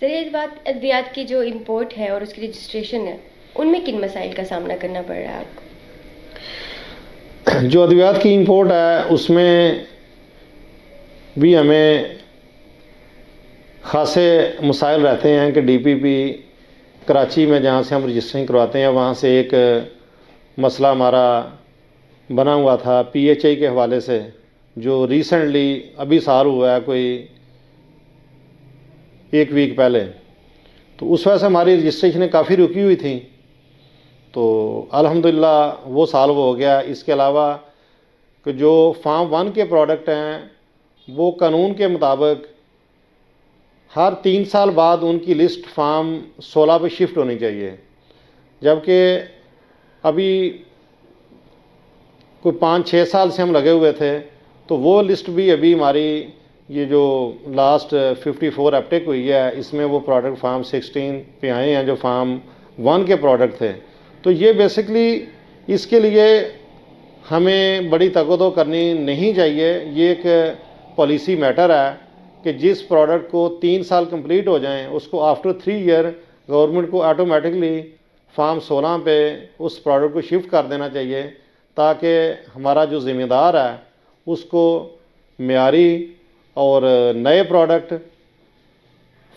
سر یہ بات ادویات کی جو امپورٹ ہے اور اس کی رجسٹریشن ہے ان میں کن مسائل کا سامنا کرنا پڑ رہا ہے آپ کو؟ جو ادویات کی امپورٹ ہے اس میں بھی ہمیں خاصے مسائل رہتے ہیں کہ ڈی پی پی کراچی میں جہاں سے ہم رجسٹرنگ کرواتے ہیں وہاں سے ایک مسئلہ ہمارا بنا ہوا تھا پی ایچ آئی کے حوالے سے، جو ریسنٹلی ابھی سال ہوا ہے کوئی 1 ویک پہلے، تو اس وجہ سے ہماری رجسٹریشنیں کافی رکی ہوئی تھیں، تو الحمدللہ وہ سالو ہو گیا۔ اس کے علاوہ کہ جو فارم 1 کے پروڈکٹ ہیں وہ قانون کے مطابق ہر 3 سال بعد ان کی لسٹ فارم 16 پہ شفٹ ہونی چاہیے، جبکہ ابھی کوئی 5-6 سال سے ہم لگے ہوئے تھے، تو وہ لسٹ بھی ابھی ہماری یہ جو لاسٹ 54 اپٹیک ہوئی ہے اس میں وہ پروڈکٹ فارم 16 پہ آئے ہیں جو فارم 1 کے پروڈکٹ تھے۔ تو یہ بیسکلی اس کے لیے ہمیں بڑی تگودو کرنی نہیں چاہیے، یہ ایک پالیسی میٹر ہے کہ جس پروڈکٹ کو 3 سال کمپلیٹ ہو جائیں اس کو آفٹر 3 ایئر گورنمنٹ کو آٹومیٹکلی فارم 16 پہ اس پروڈکٹ کو شفٹ کر دینا چاہیے، تاکہ ہمارا جو ذمہ دار ہے اس کو معیاری اور نئے پروڈکٹ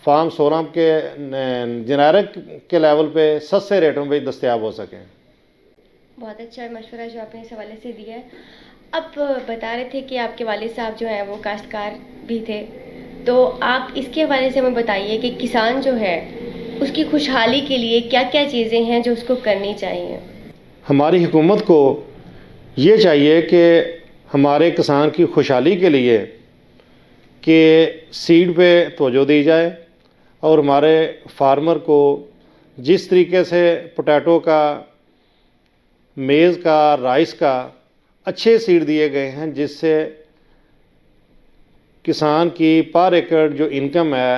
فارم 16 کے جنیرک کے لیول پہ سستے ریٹوں پہ دستیاب ہو سکیں۔ بہت اچھا مشورہ جو آپ نے اس حوالے سے دیا ہے۔ اب بتا رہے تھے کہ آپ کے والد صاحب جو ہیں وہ کاشتکار بھی تھے، تو آپ اس کے حوالے سے ہمیں بتائیے کہ کسان جو ہے اس کی خوشحالی کے لیے کیا کیا چیزیں ہیں جو اس کو کرنی چاہیے؟ ہماری حکومت کو یہ چاہیے کہ ہمارے کسان کی خوشحالی کے لیے کہ سیڈ پہ توجہ دی جائے، اور ہمارے فارمر کو جس طریقے سے پوٹیٹو کا، میز کا، رائس کا اچھے سیڈ دیے گئے ہیں جس سے کسان کی پر ایکڑ جو انکم ہے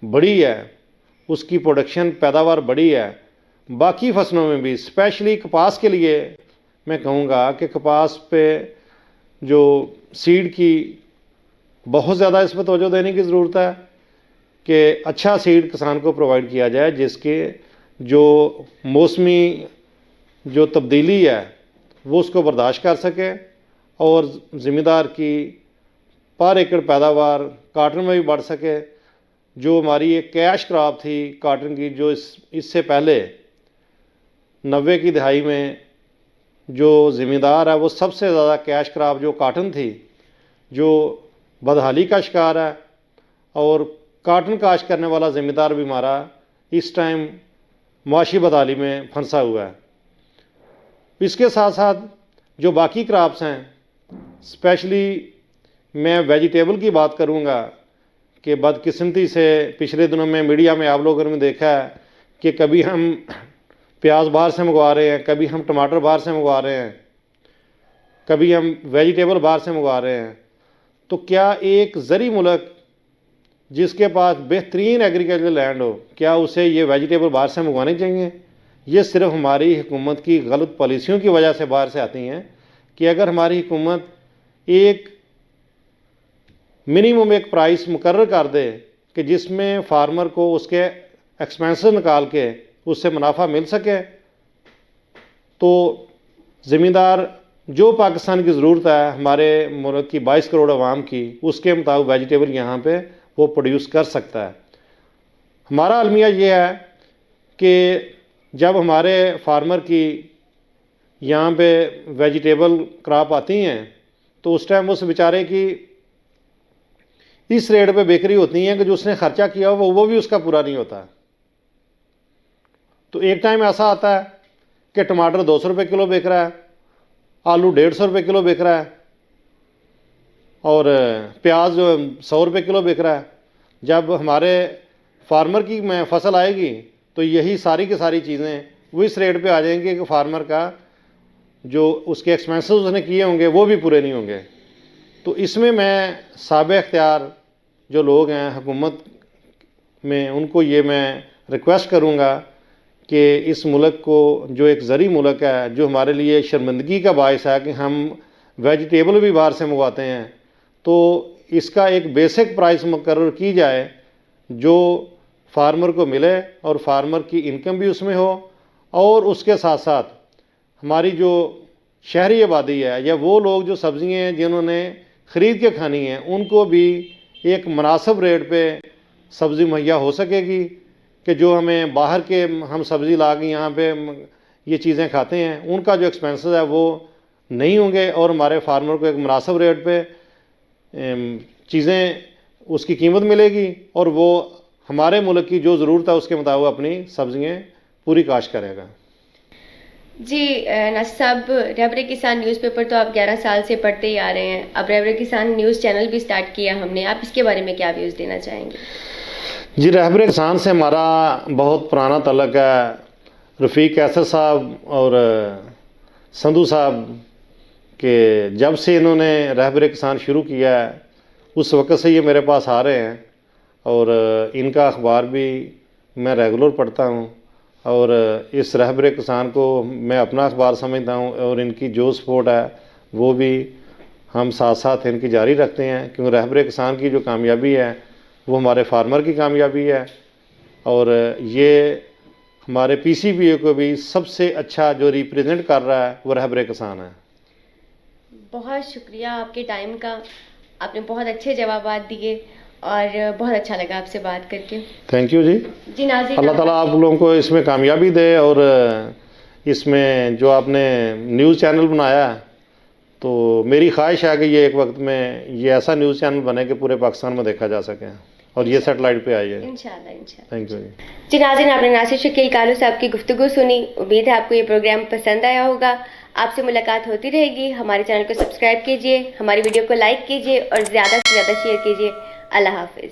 بڑی ہے، اس کی پروڈکشن پیداوار بڑی ہے۔ باقی فصلوں میں بھی اسپیشلی کپاس کے لیے میں کہوں گا کہ کپاس پہ جو سیڈ کی بہت زیادہ اس پہ توجہ دینے کی ضرورت ہے کہ اچھا سیڈ کسان کو پرووائڈ کیا جائے جس کے جو موسمی جو تبدیلی ہے وہ اس کو برداشت کر سکے، اور ذمہ دار کی پر ایکڑ پیداوار کاٹن میں بھی بڑھ سکے۔ جو ہماری ایک کیش کراپ تھی کاٹن کی، جو اس سے پہلے 90 کی دہائی میں جو ذمہ دار ہے وہ سب سے زیادہ کیش کراپ جو کاٹن تھی، جو بدحالی کا شکار ہے، اور کاٹن کاشت کرنے والا ذمہ دار بھی ہمارا اس ٹائم معاشی بدحالی میں پھنسا ہوا ہے۔ اس کے ساتھ ساتھ جو باقی کراپس ہیں، اسپیشلی میں ویجیٹیبل کی بات کروں گا کہ بدقسمتی سے پچھلے دنوں میں میڈیا میں آپ لوگوں نے دیکھا ہے کہ کبھی ہم پیاز باہر سے منگوا رہے ہیں، کبھی ہم ٹماٹر باہر سے منگوا رہے ہیں، کبھی ہم ویجیٹیبل باہر سے منگوا رہے ہیں۔ تو کیا ایک زرعی ملک جس کے پاس بہترین ایگریکلچر لینڈ ہو، کیا اسے یہ ویجیٹیبل باہر سے منگوانے چاہیے؟ یہ صرف ہماری حکومت کی غلط پالیسیوں کی وجہ سے باہر سے آتی ہیں، کہ اگر ہماری حکومت ایک منیمم ایک پرائس مقرر کر دے کہ جس میں فارمر کو اس کے ایکسپینسز نکال کے اس سے منافع مل سکے، تو ذمہ دار جو پاکستان کی ضرورت ہے ہمارے ملک کی 22 کروڑ عوام کی، اس کے مطابق ویجیٹیبل یہاں پہ وہ پروڈیوس کر سکتا ہے۔ ہمارا المیہ یہ ہے کہ جب ہمارے فارمر کی یہاں پہ ویجیٹیبل کراپ آتی ہیں تو اس ٹائم اس بیچارے کی اس ریٹ پہ بیکری ہوتی ہیں کہ جو اس نے خرچہ کیا ہو وہ بھی اس کا پورا نہیں ہوتا۔ تو ایک ٹائم ایسا آتا ہے کہ ٹماٹر 200 روپے کلو بیک رہا ہے، آلو 150 روپے کلو بیک رہا ہے، اور پیاز جو 100 روپے کلو بیک رہا ہے۔ جب ہمارے فارمر کی میں فصل آئے گی تو یہی ساری کی ساری چیزیں وہ اس ریٹ پہ آ جائیں گی کہ فارمر کا جو اس کے ایکسپینسز اس نے کیے ہوں گے وہ بھی پورے نہیں ہوں گے۔ تو اس میں صاحب اختیار جو لوگ ہیں حکومت میں، ان کو یہ میں ریکویسٹ کروں گا کہ اس ملک کو، جو ایک زرعی ملک ہے، جو ہمارے لیے شرمندگی کا باعث ہے کہ ہم ویجیٹیبل بھی باہر سے منگواتے ہیں، تو اس کا ایک بیسک پرائس مقرر کی جائے جو فارمر کو ملے اور فارمر کی انکم بھی اس میں ہو، اور اس کے ساتھ ساتھ ہماری جو شہری آبادی ہے یا وہ لوگ جو سبزیاں ہیں جنہوں نے خرید کے کھانی ہیں ان کو بھی ایک مناسب ریٹ پہ سبزی مہیا ہو سکے گی، کہ جو ہمیں باہر کے ہم سبزی لا کے یہاں پہ یہ چیزیں کھاتے ہیں ان کا جو ایکسپینسز ہے وہ نہیں ہوں گے، اور ہمارے فارمر کو ایک مناسب ریٹ پہ چیزیں اس کی قیمت ملے گی، اور وہ ہمارے ملک کی جو ضرورت ہے اس کے مطابق اپنی سبزیاں پوری کاشت کرے گا۔ جی ناصر صاحب، رہبر کسان نیوز پیپر تو آپ 11 سال سے پڑھتے ہی آ رہے ہیں، اب رہبر کسان نیوز چینل بھی سٹارٹ کیا ہم نے، آپ اس کے بارے میں کیا ویوز دینا چاہیں گے؟ جی، رہبر کسان سے ہمارا بہت پرانا تعلق ہے۔ رفیق کیسر صاحب اور سندھو صاحب کہ جب سے انہوں نے رہبر کسان شروع کیا ہے اس وقت سے یہ میرے پاس آ رہے ہیں، اور ان کا اخبار بھی میں ریگولر پڑھتا ہوں، اور اس رہبر کسان کو میں اپنا اخبار سمجھتا ہوں، اور ان کی جو سپورٹ ہے وہ بھی ہم ساتھ ساتھ ان کی جاری رکھتے ہیں، کیونکہ رہبر کسان کی جو کامیابی ہے وہ ہمارے فارمر کی کامیابی ہے، اور یہ ہمارے پی سی بی اے کو بھی سب سے اچھا جو ریپریزنٹ کر رہا ہے وہ رہبر کسان ہے۔ بہت شکریہ آپ کے ٹائم کا، آپ نے بہت اچھے جوابات دیے اور بہت اچھا لگا آپ سے بات کر کے۔ تھینک یو جی۔ جی ناظرین، اللہ تعالیٰ آپ لوگوں کو اس میں کامیابی دے، اور اس میں جو آپ نے نیوز چینل بنایا ہے تو میری خواہش ہے کہ یہ ایک وقت میں یہ ایسا نیوز چینل بنے کہ پورے پاکستان میں دیکھا جا سکے، اور یہ سیٹلائٹ پہ آئی ہے۔ انشاءاللہ انشاءاللہ۔ تھینک یو جی۔ جی ناظرین، آپ نے ناصر شکیل کالو صاحب کی گفتگو سنی، امید ہے آپ کو یہ پروگرام پسند آیا ہوگا۔ آپ سے ملاقات ہوتی رہے گی، ہمارے چینل کو سبسکرائب کیجیے، ہماری ویڈیو کو لائک کیجیے اور زیادہ سے زیادہ شیئر کیجیے۔ اللہ حافظ۔